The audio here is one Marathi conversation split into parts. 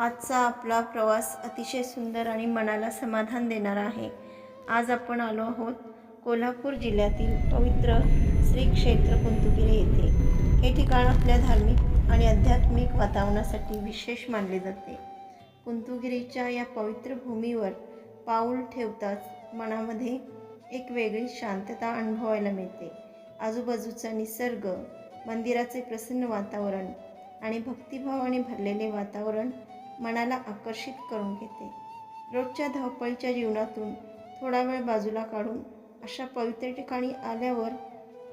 आजचा आपला प्रवास अतिशय सुंदर आणि मनाला समाधान देणारा आहे. आज आपण आलो आहोत कोल्हापूर जिल्ह्यातील पवित्र श्री क्षेत्र कुंतुगिरी येथे. हे ठिकाण आपल्या धार्मिक आणि आध्यात्मिक वातावरणासाठी विशेष मानले जाते. कुंतुगिरीच्या या पवित्र भूमीवर पाऊल ठेवताच मनामध्ये एक वेगळी शांतता अनुभवायला मिळते. आजूबाजूचा निसर्ग, मंदिराचे प्रसन्न वातावरण आणि भक्तिभावाने भरलेले वातावरण मनाला आकर्षित करून घेते. रोजच्या धावपळीच्या जीवनातून थोडा वेळ बाजूला काढून अशा पवित्र ठिकाणी आल्यावर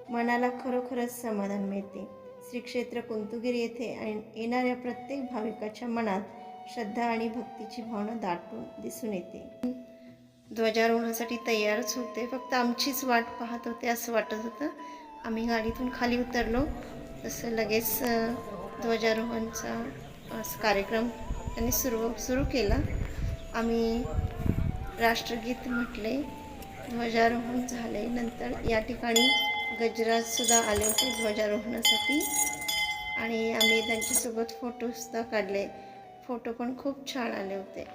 मनाला खरोखरच समाधान मिळते. श्री क्षेत्र कुंतुगिरी येथे येणाऱ्या प्रत्येक भाविकाच्या मनात श्रद्धा आणि भक्तीची भावना दाटून दिसून येते. ध्वजारोहणासाठी तयारच होते, फक्त आमचीच वाट पाहत होते असं वाटत होतं. आम्ही गाडीतून खाली उतरलो तसं लगेच ध्वजारोहणचा कार्यक्रम त्यांनी सुरू केला. आम्ही राष्ट्रगीत म्हटले, ध्वजारोहण झाले. नंतर या ठिकाणी गजराजसुद्धा आले होते ध्वजारोहणासाठी आणि आम्ही त्यांच्यासोबत फोटोसुद्धा काढले. फोटो पण खूप छान आले होते.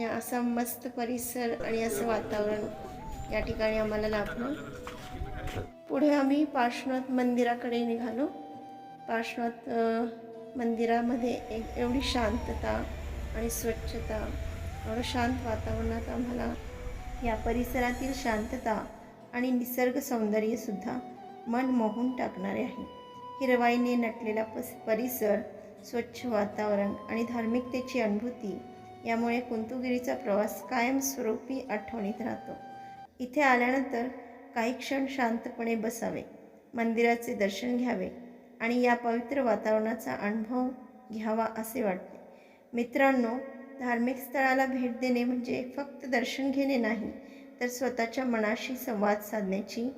या असा मस्त परिसर आणि असं वातावरण या ठिकाणी आम्हाला लाभलं. पुढे आम्ही पार्श्वनाथ मंदिराकडे निघालो. पार्श्वनाथ मंदिरामध्ये एवढी शांतता आणि स्वच्छता, एवढं शांत वातावरणात आम्हाला या परिसरातील शांतता आणि निसर्ग सौंदर्यसुद्धा मन मोहून टाकणारे आहे. हिरवाईने नटलेला परिसर, स्वच्छ वातावरण आणि धार्मिकतेची अनुभूती यामुळे कुंतुगिरीचा प्रवास कायमस्वरूपी आठवणीत राहतो. इथे आल्यानंतर काही क्षण शांतपणे बसावे, मंदिराचे दर्शन घ्यावे आणि या पवित्र वातावरणाचा अनुभव घ्यावा असे वाटते. मित्रांनो, धार्मिक स्थळाला भेट देणे म्हणजे फक्त दर्शन घेणे नाही, तर स्वतःच्या मनाशी संवाद साधण्याची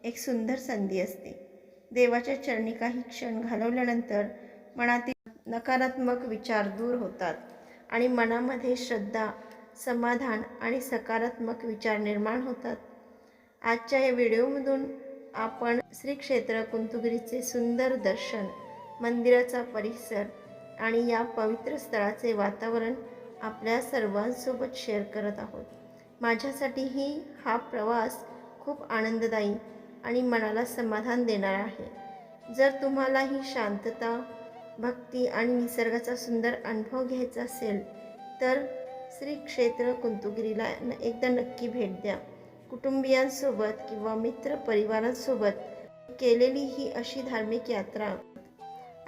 एक सुंदर संधी असते. देवाच्या चरणी काही क्षण घालवल्यानंतर मनातील नकारात्मक विचार दूर होतात आणि मनामध्ये श्रद्धा, समाधान आणि सकारात्मक विचार निर्माण होतात. आजच्या या व्हिडिओमधून आपण श्री क्षेत्र कुंतुगिरीचे सुंदर दर्शन, मंदिराचा परिसर आणि या पवित्र स्थळाचे वातावरण आपल्या सर्वांसोबत शेअर करत आहोत. माझ्यासाठीही हा प्रवास खूप आनंददायी आणि मनाला समाधान देणारा आहे. जर तुम्हालाही शांतता, भक्ती आणि निसर्गाचा सुंदर अनुभव घ्यायचा असेल तर श्री क्षेत्र कुंतुगिरीला एकदा नक्की भेट द्या. कुटुंबियांसोबत किंवा मित्र परिवारांसोबत केलेली ही अशी धार्मिक यात्रा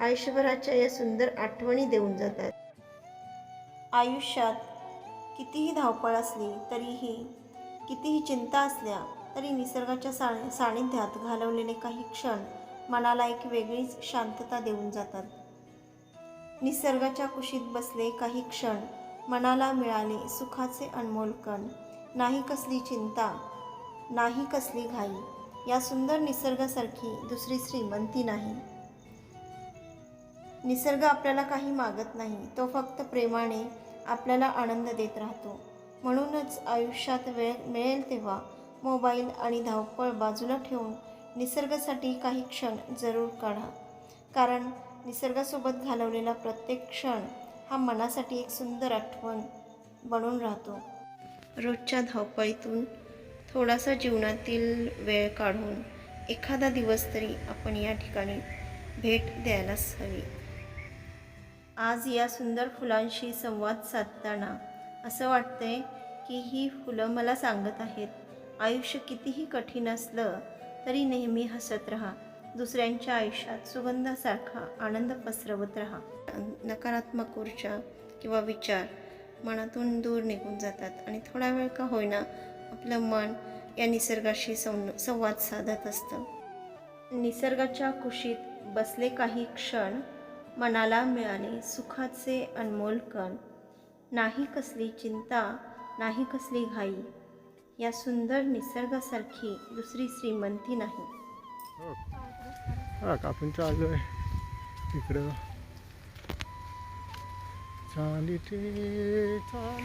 आयुष्यभराच्या या सुंदर आठवणी देऊन जातात. आयुष्यात कितीही धावपळ असली तरीही, कितीही चिंता असल्या तरी निसर्गाच्या सानिध्यात घालवलेले काही क्षण मनाला एक वेगळीच शांतता देऊन जातात. निसर्गाच्या कुशीत बसले काही क्षण मनाला मिळाले सुखाचे अनमोल कण. नाही कसली चिंता, नाही कसली घाई. या सुंदर निसर्गासारखी दुसरी श्रीमंती नाही. निसर्ग आपल्याला काही मागत नाही, तो फक्त प्रेमाने आपल्याला आनंद देत राहतो. म्हणूनच आयुष्यात वेळ मिळेल तेव्हा मोबाईल आणि धावपळ बाजूला ठेवून निसर्गासाठी काही क्षण जरूर काढा. कारण निसर्गासोबत घालवलेला प्रत्येक क्षण हा मनासाठी एक सुंदर आठवण बनून राहतो. रोजच्या धावपळीतून थोडासा जीवनातील वेळ काढून एखादा दिवस तरी आपण या ठिकाणी भेट द्यायलाच हवी. आज या सुंदर फुलांशी संवाद साधताना असं वाटतंय की ही फुलं मला सांगत आहेत, आयुष्य कितीही कठीण असलं तरी नेहमी हसत राहा. दुसऱ्यांच्या आयुष्यात सुगंधासारखा आनंद पसरवत राहा. नकारात्मक ऊर्जा किंवा विचार मनातून दूर निघून जातात आणि थोडा वेळ का होईना आपलं मन या निसर्गाशी संवाद साधत असतं. निसर्गाच्या कुशीत बसले काही क्षण मनाला मिळाले सुखाचे अनमोल कण. नाही कसली चिंता, नाही कसली घाई. या सुंदर निसर्गासारखी दुसरी श्रीमंती नाही. आपण चालू आहे इकडं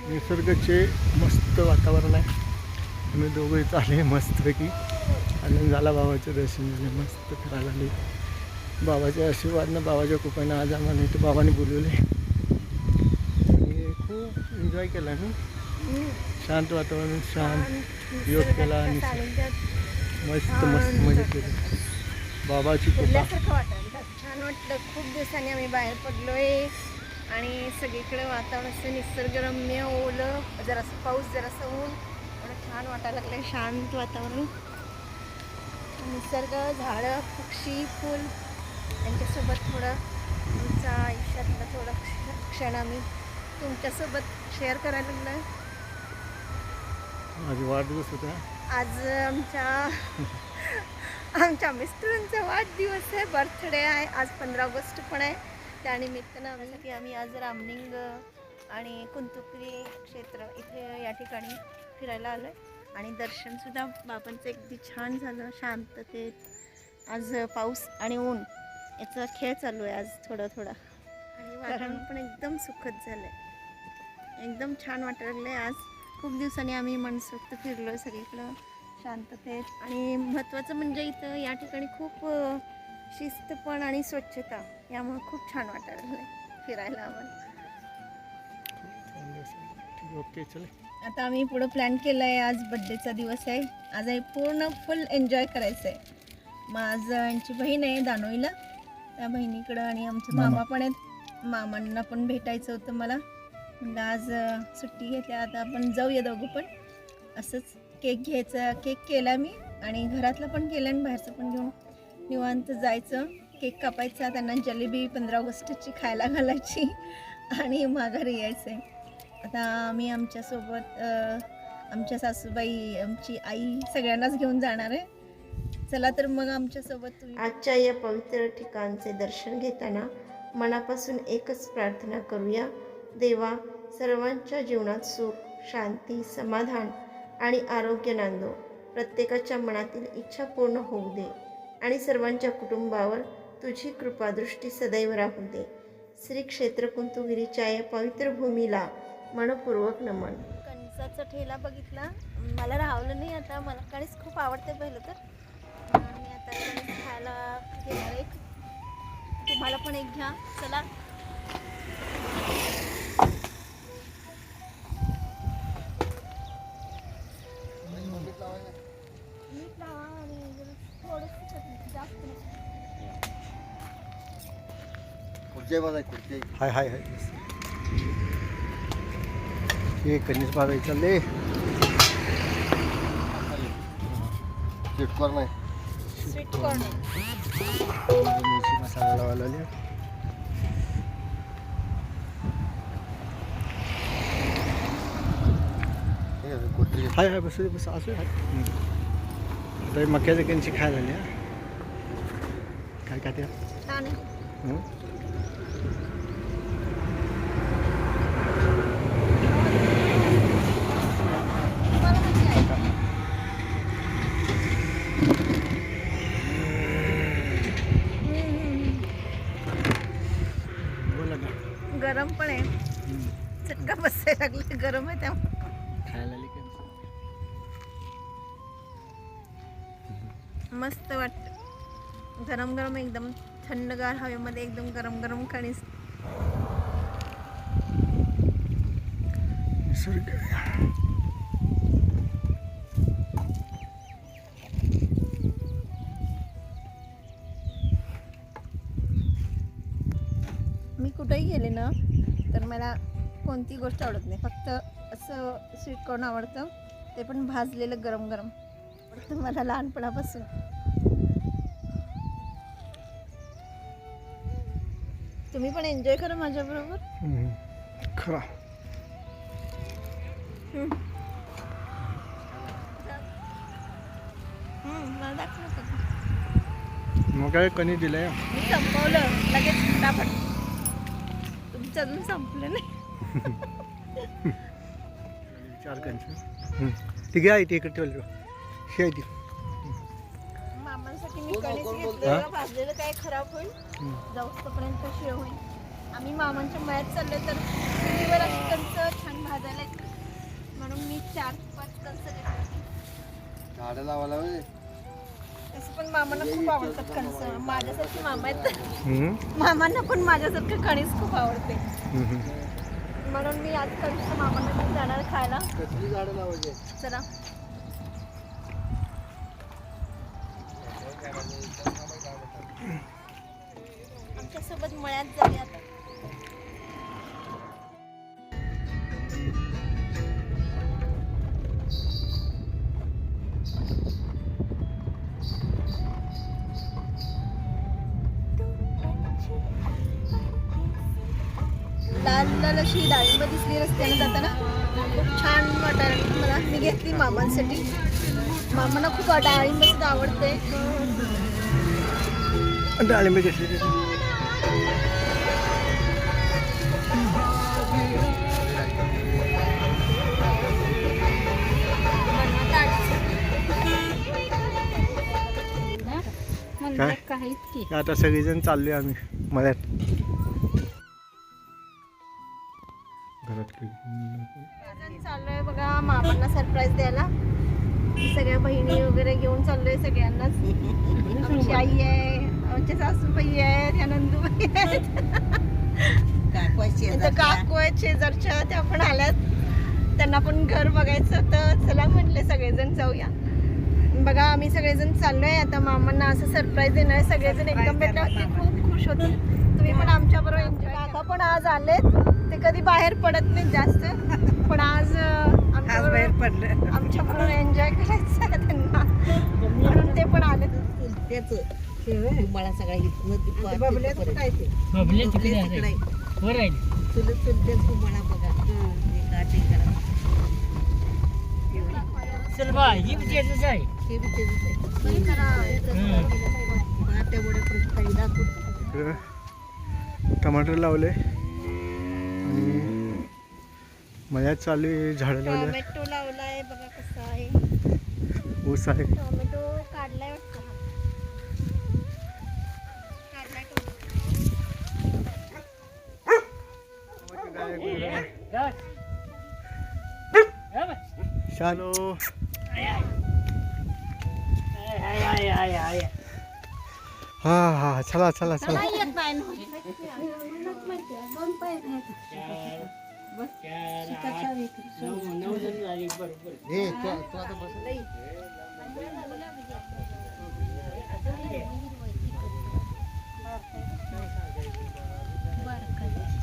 निसर्गाचे मस्त वातावरण आहे. आम्ही दोघंही चालले मस्तपैकी. आनंद झाला, बाबाचं दर्शन झाले, मस्त फिरायला आले. बाबाच्या आशीर्वादनं, बाबाच्या कृपेनं आज आम्हाला इथं बाबाने बोलवले. एन्जॉय केला ना. शांत वातावरण, शांत योग केला आणि मस्त मस्त मजा केली. बाबाची कृपा. फिरल्यासारखं वाटलं, छान वाटलं. खूप दिवसांनी आम्ही बाहेर पडलोय आणि सगळीकडे वातावरण असं निसर्गरम्य, ओलं, जरासं पाऊस, जरासं ऊन, एवढं छान वाटायला लागलं. शांत वातावरण, निसर्ग, झाडं, पक्षी, फूल यांच्यासोबत थोडं आमच्या आयुष्यातलं थोडं क्षण आम्ही तुमच्यासोबत शेअर करायला लागलो. माझी वाढदिवस होता आज आमच्या मिस्टरांचा वाढदिवस आहे, बर्थडे आहे. आज 15 ऑगस्ट पण आहे. त्यानिमित्तानं आम्ही आज रामलिंग आणि कुंतुकरी क्षेत्र इथे या ठिकाणी फिरायला आलो आहे. आणि दर्शनसुद्धा बाबांचं अगदी छान झालं, शांततेत. आज पाऊस आणि ऊन याचा खेळ चालू आहे आज थोडं थोडं. आणि वातावरण पण एकदम सुखद झालं आहे, एकदम छान वाटायला लागलं आहे. आज खूप दिवसांनी आम्ही मनसोक्त फिरलो सगळीकडं शांततेत. आणि महत्त्वाचं म्हणजे इथं या ठिकाणी खूप शिस्त पण आणि स्वच्छता, यामुळे खूप छान वाटायला लागलं फिरायला आम्हाला. ओके चल. आता आम्ही पुढं प्लॅन केलं आहे. आज बड्डेचा दिवस आहे. आज आहे पूर्ण फुल एन्जॉय करायचं आहे. माझं यांची बहीण आहे दानोईला, त्या बहिणीकडं, आणि आमचे मामा पण आहेत. मामांना पण भेटायचं होतं मला. म्हणजे आज सुट्टी घेतली, आता आपण जाऊया दोघं पण. असंच केक घ्यायचा, केक केला मी आणि घरातला पण केला आणि बाहेरचं पण घेऊन निवांत जायचं. केक कापायचा, त्यांना जलेबी 15 ऑगस्टची खायला घालायची आणि माघारी यायचं आहे. आता आम्ही आमच्यासोबत आमच्या सासूबाई, आमची आई सगळ्यांनाच घेऊन जाणार आहे. चला तर मग आमच्यासोबत. आजच्या या पवित्र ठिकाणचे दर्शन घेताना मनापासून एकच प्रार्थना करूया. देवा, सर्वांच्या जीवनात सुख, शांती, समाधान आणि आरोग्य नांदो. प्रत्येकाच्या मनातील इच्छा पूर्ण होऊ दे आणि सर्वांच्या कुटुंबावर तुझी कृपादृष्टी सदैव राहू दे. श्री क्षेत्र कुंतुगिरीच्या या पवित्र भूमीला मनपूर्वक नमन. कणसाचा ठेला बघितला, मला राहवलं नाही. आता मला कणीस खूप आवडते पहिलं तर. मी आता कणीस खायला घेणार एक. तुम्हाला पण एक घ्या. चला. मीठ लावा आणि थोडंसं जास्त. हाय हाय हाय. हे कणीस भाजायचं चालले. स्वीट कॉर्न आहे. स्वीट कॉर्न मिरची मसाला लावायला लागले. हाय हाय बस बस असं आहे. आता मक्याचे कणशी खायला लागले. काय काय ते छान आहे. बोला ना. गरम पण आहे, चटका बसायला लागले. गरम आहे त्यामुळे खायला लागले कणशी. मस्त वाटतं. गरम गरम एकदम थंडगार हवेमध्ये एकदम गरम गरम कणीस. निसर्ग. मी कुठेही गेले ना तर मला कोणती गोष्ट आवडत नाही, फक्त असं स्वीट कॉर्न आवडतं, ते पण भाजलेलं गरम गरम आवडतं मला लहानपणापासून. तुम्ही पण एन्जॉय करा माझ्याबरोबर. खरा मला दाखवलं का? मग काय कणी दिलंय. मी संपवलं लगेच फटाफट. तुमचं अजून संपलं नाही. 4 कणशी ती घ्या इथे इकडे ठेवलं. हे आहे ती. मामांसाठी मी कणीस घेतलं, भाजलेलं काय खराब होईल, जाऊस्तपर्यंत शिळ होईल. आम्ही मामांच्या मळ्यात चाललो तर चुलीवर अशी कणसं छान भाजायला येते, म्हणून मी 4-5 कणसं घेतली. झाडं लावायला होय. तसं पण मामांना खूप आवडतात कणसं. माझ्यासारखी मामा आहेत, मामांना पण माझ्यासारखं कणीस खूप आवडते. म्हणून मी आजकाल मामांना घेऊन जाणार खायला. कसली झाडं लावायची आहेत? चला. आमच्यासोबत मळ्यात जाऊया आता. लाल लाल अशी डाळिंब दिसली रस्त्याने जाताना, खूप छान वाटायला मला. मी घेतली मामांसाठी. मामांना खूप डाळिंब सुद्धा आवडते. डाळिंब घेतली. काय आता सगळेजण चाललोय आम्ही मळ्यात. घरात चाललोय बघा मामांना सरप्राईज द्यायला. सगळ्या बहिणी वगैरे घेऊन चाललोय सगळ्यांनाच. आमची आई आहे, आमच्या सासूबाई आहेत, ह्या नंदूबाई आहेत, काकू आहेत शेजारच्या, त्या पण आल्यात. त्यांना पण घर बघायचं होतं. चला म्हटले सगळेजण जाऊया. बघा आम्ही सगळेजण चाललोय आता मामांना असं सरप्राईज देणार आहे. सगळेजण एकदम भेटल्यावरती खूप खुश होते. तुम्ही पण आमच्या बरोबर एन्जॉय. काका पण आज आलेत. ते कधी बाहेर पडत नाहीत जास्त, पण आज बाहेर पडले. आमच्या बरोबर एन्जॉय करायचं आहे त्यांना, म्हणून ते पण आले. मला सगळ्या इथनं टमाटर लावले आणि मळ्यात चालू आहे. झाडं लावले. टोमॅटो लावलाय बघा कसा आहे. ऊस आहे. टोमॅटो काढलाय वाटतं. शालो हा हा चला चला चला.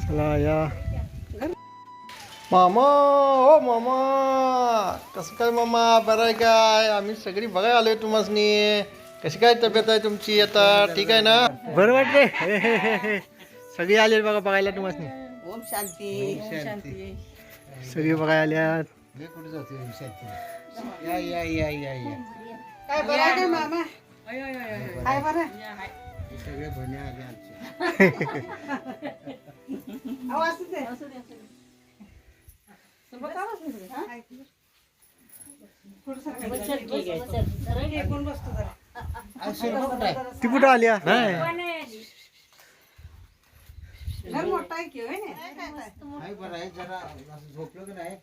चला या. मामा ओ मामा, कसं काय मामा, बरं आहे काय? आम्ही सगळी बघायला आलोय तुम्हासनी. कशी काय तब्येत आहे तुमची आता? ठीक आहे ना? बरं वाटते. सगळी आले बघा बघायला तुम्हासनी. ओम शांती. सगळी बघायला आल्यात. कुठे जाते? या या या या या. काय बरं आहे मामा? काय बरं? सगळे बहिणी आले आमचे. ती कुठं आल्या? मोठा आहे की बरं आहे. जरा असं झोपलं की नाही,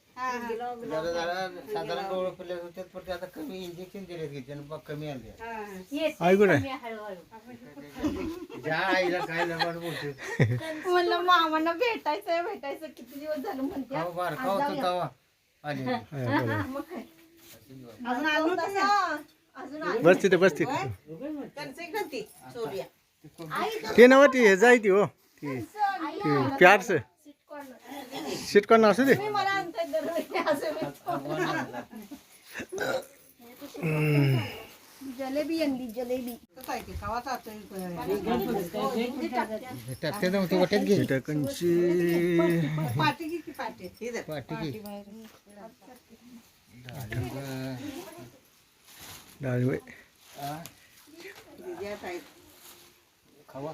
जरा जरा साधारण डोळे फुले होते, पण ते आता कमी इंजेक्शन दिले की त्यानं कमी आले. आई कुठे? ज्या आईला काय लबाड बोलते. म्हणलं मामांना भेटायचं किती दिवस झालं म्हणते. खाऊ बार खाऊ तो तवा आले. अजून आलो अजून बस तिथे बस तिथे. त्यांचं सोर्या ते नव्ह ती हे जाय ती हो ती प्यारच सीटकॉर्न असू दे. मला आणताय दरवेळी जलेबी आणली जलेबी. टाकते ना तू वाटेत घे. कीटकांची पाठी घे. डाळिंब खावा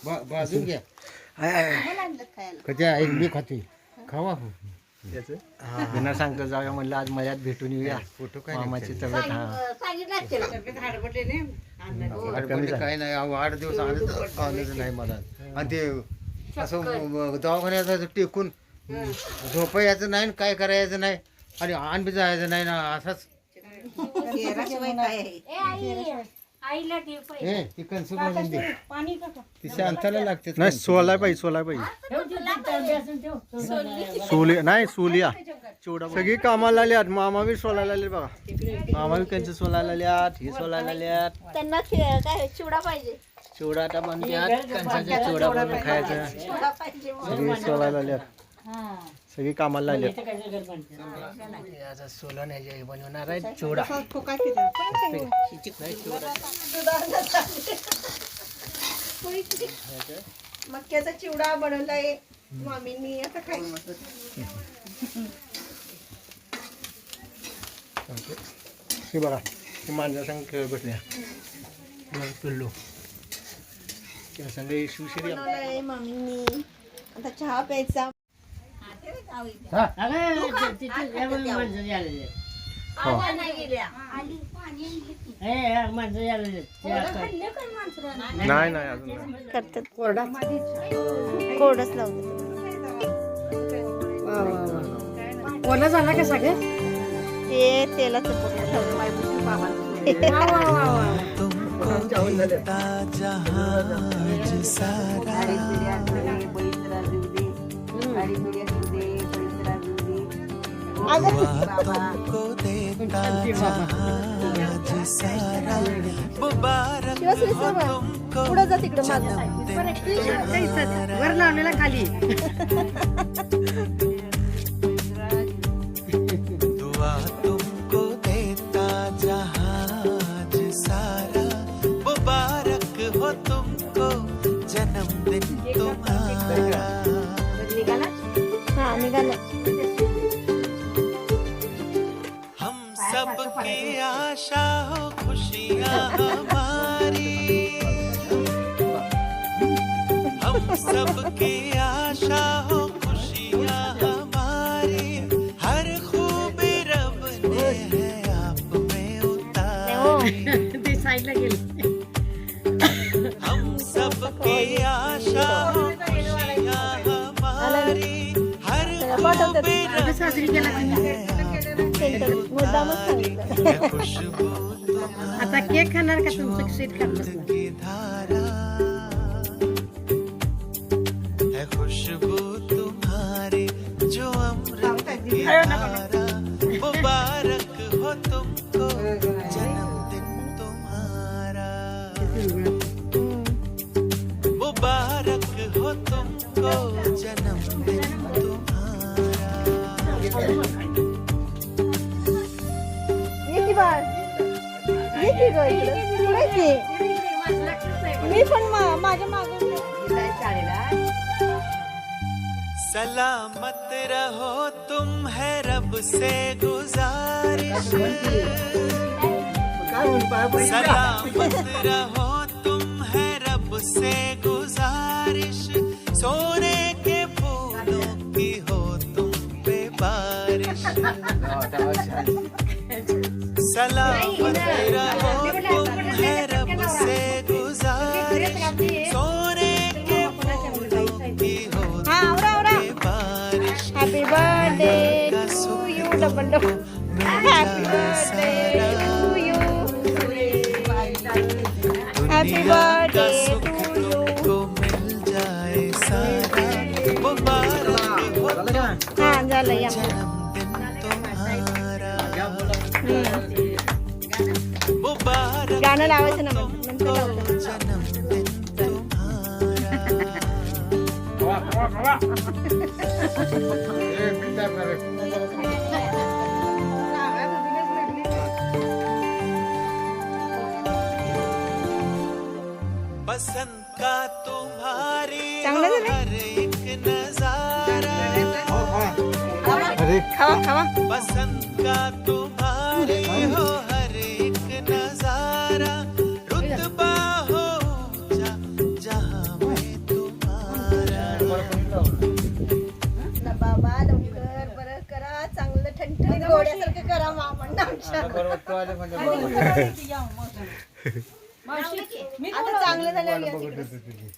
बाजून घ्या. खायला कधी एक बी खाते खावा. बिना सांगता जाऊया म्हणलं आज मळ्यात भेटून येऊया. फोटो काय मामाची तब्येत हा काय नाही. 8 दिवस आलं नाही मला. आणि ते असं दवाखान्यात टेकून झोपायचं नाही, काय करायचं नाही, आणि आण बी जायचं नाही ना. असाच हे ती कणसं भाजून दे ती शांताला लागते नाही सोलाय पाहिजे सोली नाही सोलिया सगळी कामाला आल्यात मामा बी सोलायला आले बघा मामा बी कंच सोलायला आल्यात ही सोलायला आल्यात त्यांना काय चिवडा पाहिजे चिवडा आता बनत्यात कंचाचा चिवडा बनवून खायचा चिवडा पाहिजे सगळी सोलायला आल्यात सगळी कामाला आल्यात आता सोलन हे बनवणार आहे चिवडा मक्याचा चिवडा बनवलाय मामींनी आता काय हे बघा ही मांजरा संग खेळ बसल्या पिल्लू त्या संग शिवशिरी बनवलाय मामींनी आता चहा प्यायचा नाही नाही अजून करतात कोरडच लावतात ओला झाला का सगळं ते तेलाचं पोट पुढे जा तिकडे वर लावलेला खाली दुआ तुमको देता जहाज सारा मुबारक हो तुमको जन्मदिन तुम्हारा हा निघाला हम सबकी आशा हो खुशियाँ हमारी हम सबकी आशा हो खुशियाँ हमारी हर खूबी रब ने है आप में उतारी ते साईडला गेले हम सबकी आशा हो खुशियाँ हमारी हर खूबी रब साजरी केला मुद्दामच सांगितलं है खुशबू आता केक खाणार का तुमचं स्वीट खाणार की धारा है खुशबू तुम्हारी जो अमृत की धारा मुबारक हो तुमको जन्मदिन तुम्हारा मुबारक हो तुमको जन्मदिन तुम्हारा ये की बाळ ये की गं इकडं पुढे की मी पण माझ्या मागे सलामत रहो तुम है रब से गुजारिश सलामत रहो तुम है रब से गुजारिश सोने के फूलों की हो तुम पे बारिश सलामत रहो तुम है रब से गुजारिश सोने के फूलों की हो बारिश happy birthday to you double double happy birthday to you happy birthday to you को मिल जाए सारा मुबारक हो हा झालं या जन्मदिन तुम्हारा मुबारक गाणं लावायचं ना मग नंतर लावतो जन्मदिन पसंद का तुम्हारी चांगलं हो झालं? हर एक नजारा खावा खावा पसंद का तुम्हारी हो हर एक नजारा रुतबा हो जहाँ में तुम्हारा बाबा लवकर बरं करा चांगलं ठणठणीत गोड्यासारखं करा मामांना आमच्या आता चांगलं झालं या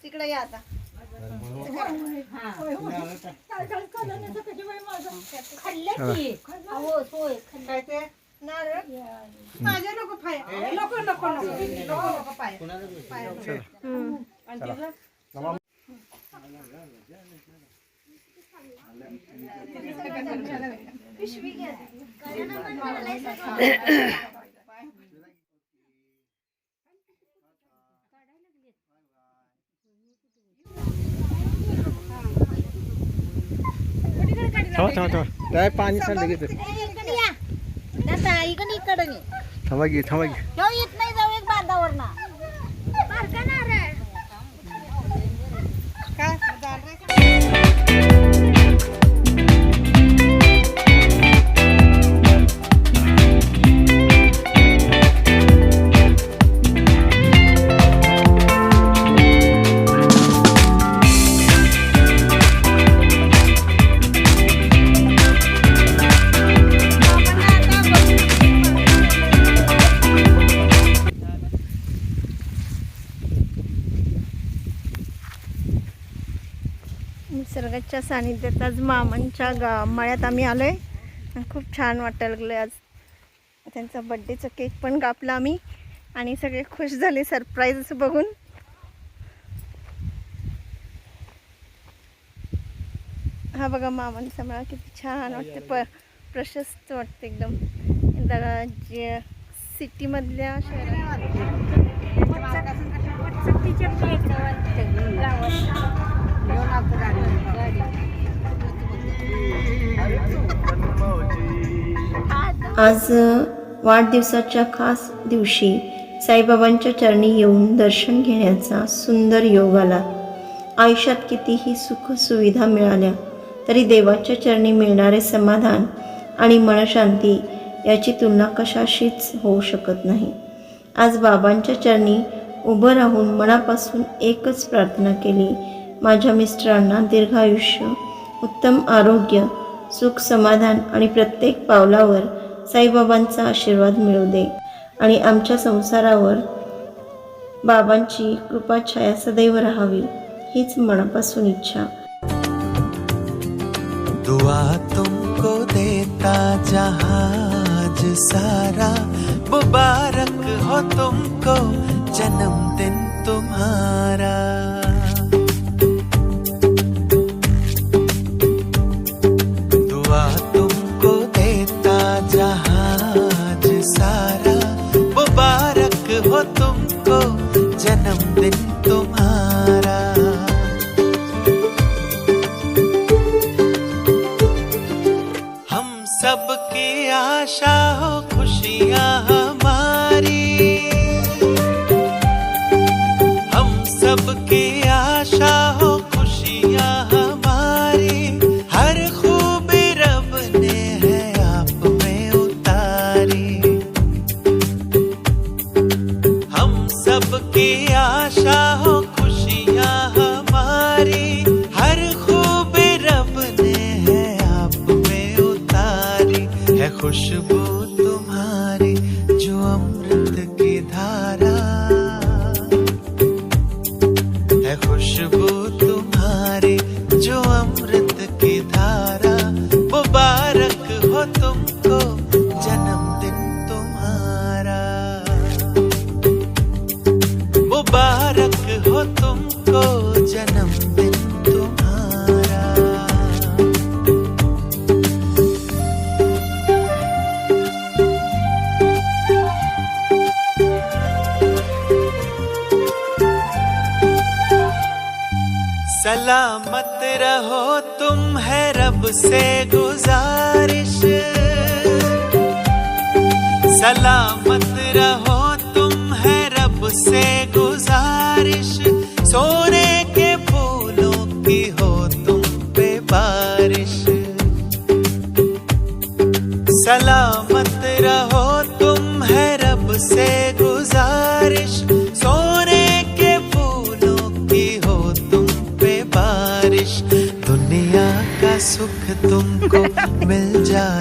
तिकडे या आता माझ्या नको पाय नको नको नको नको नको पाय काय पाणी सांडलं घेत थांबा घे येत नाही जाऊ एक बांधावर ना काय झालं? निसर्गाच्या सानिध्यात आज मामांच्या मळ्यात आम्ही आलोय आणि खूप छान वाटायला लागलं. आज त्यांचा बड्डेचा केक पण कापला आम्ही आणि सगळे खुश झाले सरप्राईज बघून. हा बघा मामांचा मळा किती छान वाटते, प्रशस्त वाटते एकदम. जे सिटीमधल्या शहरात आज वाढदिवसाच्या खास दिवशी साईबाबांच्या चरणी येऊन दर्शन घेण्याचा सुंदर योग आला. आयुष्यात कितीही सुख सुविधा मिळाल्या तरी देवाच्या चरणी मिळणारे समाधान आणि मनशांती याची तुलना कशाशीच होऊ शकत नाही. आज बाबांच्या चरणी उभं राहून मनापासून एकच प्रार्थना केली, माझ्या मिस्टरांना दीर्घायुष्य, उत्तम आरोग्य, सुख समाधान आणि प्रत्येक पावलावर साईबाबांचा आशीर्वाद मिळू दे आणि आमच्या संसारावर बाबांची कृपाछाया सदैव राहावी, हीच मनापासून इच्छा. दुआ तुमको देता जहाज सारा, मुबारक हो तुमको जन्मदिन तुम्हारा. दुआ तुमको देता जहाज सारा, मुबारक हो तुमको जन्मदिन तुम्हारा. हम सबकी आशा हो खुशियाँ हमारी, हम सबकी आशा हो खुशियाँ हमारी. हर खूबी रब ने है आप में उतारी. हम सबकी आशा हो खुशियाँ हमारी. हर खूबी रब ने है आप में उतारी. है खुशबू तुम्हारी जो अमृत की धारा, है खुशबू तुम्हारी जो अमृत की धारा. मुबारक हो तुमको जन्मदिन तुम्हारा, मुबारक हो तुमको जन्मदिन तुम्हारा. सलामत रहो तुम है रब से गुजारिश. सलामत रहो तुम है रब से गुजारिश. सोने के फूलों की हो तुम पे बारिश. सलामत रहो तुम है रब से गुजारिश. सोने के फूलों की हो तुम पे बारिश. दुनिया का सुख तुमको मिल जाए.